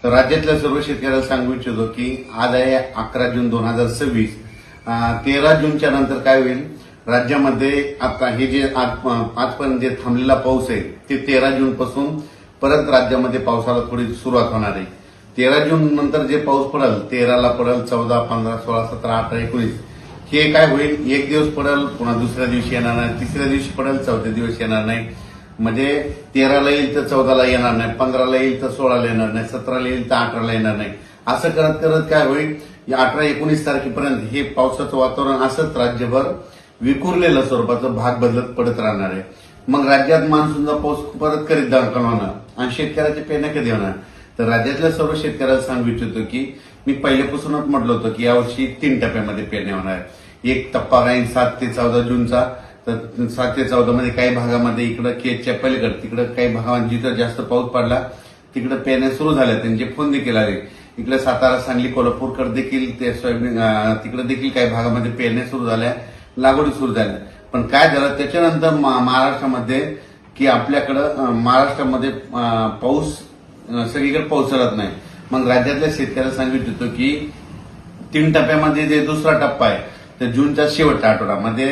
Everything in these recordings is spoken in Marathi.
तर राज्यातल्या सर्व शेतकऱ्याला सांगू इच्छितो की आज आहे 11 जून 2026. 13 जूनच्या नंतर काय होईल राज्यामध्ये आता हे जे आजपर्यंत जे थांबलेला पाऊस आहे ते 13 जून पासून परत राज्यामध्ये पावसाला थोडी सुरुवात होणार आहे. 13 जून नंतर जे पाऊस पडेल 13ला पडेल, 14, 15, 16, 17, 18, 19 हे काय होईल, एक दिवस पडेल पुन्हा दुसऱ्या दिवशी येणार नाही, तिसऱ्या दिवशी पडेल चौथ्या दिवशी येणार नाही. म्हणजे 13ला येईल तर 14ला येणार नाही, 15ला येईल तर 16ला येणार नाही, 17ला येईल तर 18ला येणार नाही. असं करत करत काय होईल, या 18-19 तारखेपर्यंत हे पावसाचं वातावरण असंच राज्यभर विखुरलेलं स्वरूपाचं भाग बदलत पडत राहणार आहे. मग राज्यात मान्सूनचा पाऊस परत करीत दाखल होणार आणि शेतकऱ्याचे पेरण्या कधी होणार. तर राज्यातल्या सर्व शेतकऱ्याला सांगू इच्छितो की मी पहिल्यापासूनच म्हटलं होतं की यावर्षी 3 टप्प्यामध्ये पेरण्या होणार आहे. एक टप्पा राहील 7 ते 14 जूनचा. तर 7 ते 14 मध्ये काही भागामध्ये इकडं केजच्या पलीकडे तिकडे काही भागामध्ये जिथं जास्त पाऊस पडला तिकडे पेरण्या सुरू झाल्या, त्यांचे फोन देखील आले. इकडे सातारा, सांगली, कोल्हापूरकडे देखील ते सोयाबीन तिकडे देखील काही भागामध्ये पेरण्या सुरू झाल्या, लागवडी सुरू झाल्या. पण काय झालं त्याच्यानंतर महाराष्ट्रामध्ये की आपल्याकडं महाराष्ट्रामध्ये पाऊस सगळीकडे पोहोचत नाही. मग राज्यातल्या शेतकऱ्याला सांगू इच्छितो की 3 टप्प्यामध्ये जे दुसरा टप्पा आहे तर जूनच्या शेवटच्या आठवड्यामध्ये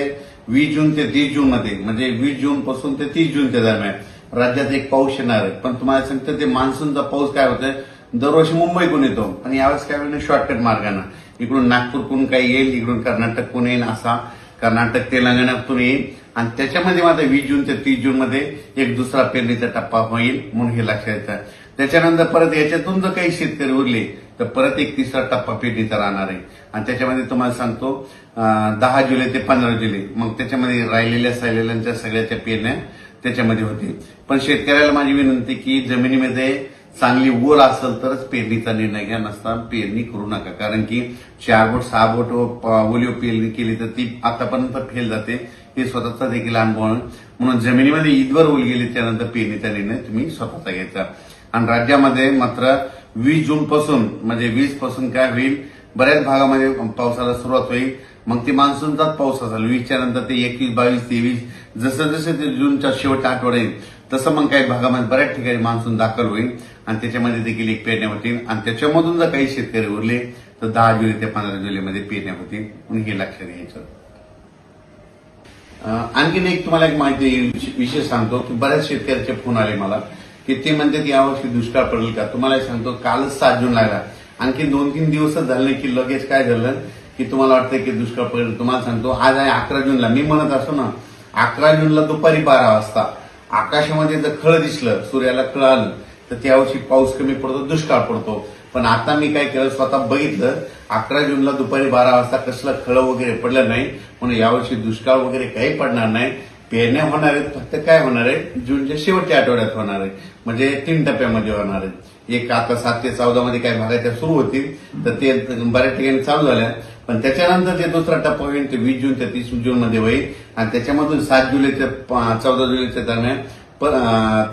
20 जून ते 30 जून मध्ये म्हणजे 20 जून पासून ते 30 जूनच्या दरम्यान राज्यात एक पाऊस येणार आहे. पण तुम्हाला सांगतो ते मान्सूनचा पाऊस काय होतोय, दरवर्षी मुंबईकडून येतो आणि यावेळेस काय होईल शॉर्टकट मार्गाने इकडून नागपूरकडून काही येईल, इकडून कर्नाटककडून येईल, असा कर्नाटक तेलंगणातून येईल आणि त्याच्यामध्ये मात्र 20 जून ते 30 जून मध्ये एक दुसरा पेरणीचा टप्पा होईल म्हणून हे लक्षात येतं. त्याच्यानंतर परत याच्यातून जर काही शेतकरी उरले तर परत एक तिसरा टप्पा पेरणीचा राहणार आहे आणि त्याच्यामध्ये तुम्हाला सांगतो 10 जुलै ते 15 जुलै मग त्याच्यामध्ये राहिलेल्या सायलेल्यांच्या सगळ्याच्या पेरण्या त्याच्यामध्ये होतील. पण शेतकऱ्याला माझी विनंती की जमिनीमध्ये चांगली ओल असेल तरच पेरणीचा निर्णय घ्या, नसता पेरणी करू नका. कारण की 4 बोट 6 बोट ओलीव पेरणी केली तर ती आतापर्यंत फेल जाते, हे स्वतःचा देखील अनुभव आहे. म्हणून जमिनीमध्ये ईदवर ओल गेली त्यानंतर पेरणीचा निर्णय तुम्ही स्वतःचा घ्यायचा. आणि राज्यामध्ये मात्र 20 जून पासून म्हणजे 20 पासून काय होईल, बऱ्याच भागामध्ये पावसाला सुरुवात होईल. मग ते मान्सूनचाच पाऊस असेल 20च्या नंतर ते 21, 22, 23 जसं जसं ते जूनच्या शेवटच्या आठवडा येईल तसं मग काही भागामध्ये बऱ्याच ठिकाणी मान्सून दाखल होईल आणि त्याच्यामध्ये देखील एक पेरण्या होतील आणि त्याच्यामधून जर काही शेतकरी उरले तर 10 जुलै ते 15 जुलैमध्ये पेरण्या होतील म्हणून हे लक्षात घ्यायचं. आणखीन एक तुम्हाला एक माहिती विशेष सांगतो की बऱ्याच शेतकऱ्याचे फोन आले मला की ते म्हणतात यावर्षी दुष्काळ पडेल का. तुम्हाला सांगतो कालच 7 जून लागला, आणखी 2-3 दिवसच झाले की लगेच काय झालं की तुम्हाला वाटतं की दुष्काळ पडेल. तुम्हाला सांगतो आज आहे 11 जूनला, मी म्हणत असतो ना 11 जूनला दुपारी 12 वाजता आकाशामध्ये जर खळ दिसलं, सूर्याला खळ आलं तर त्यावर्षी पाऊस कमी पडतो, दुष्काळ पडतो. पण आता मी काय केलं, स्वतः बघितलं 11 जूनला दुपारी 12 वाजता कसलं खळ वगैरे पडलं नाही, म्हणून यावर्षी दुष्काळ वगैरे काही पडणार नाही. पेरण्या होणार आहेत, फक्त काय होणार आहे जूनच्या शेवटच्या आठवड्यात होणार आहे, म्हणजे 3 टप्प्यामध्ये होणार आहे. एक आता 7 ते 14 मध्ये काही भागाच्या सुरू होतील तर ते बऱ्याच ठिकाणी चालू झाल्या. पण त्याच्यानंतर जे दुसरा टप्पा होईल ते 20 जून ते 30 जून मध्ये होईल आणि त्याच्यामधून 7 जुलै ते 14 जुलैच्या दरम्यान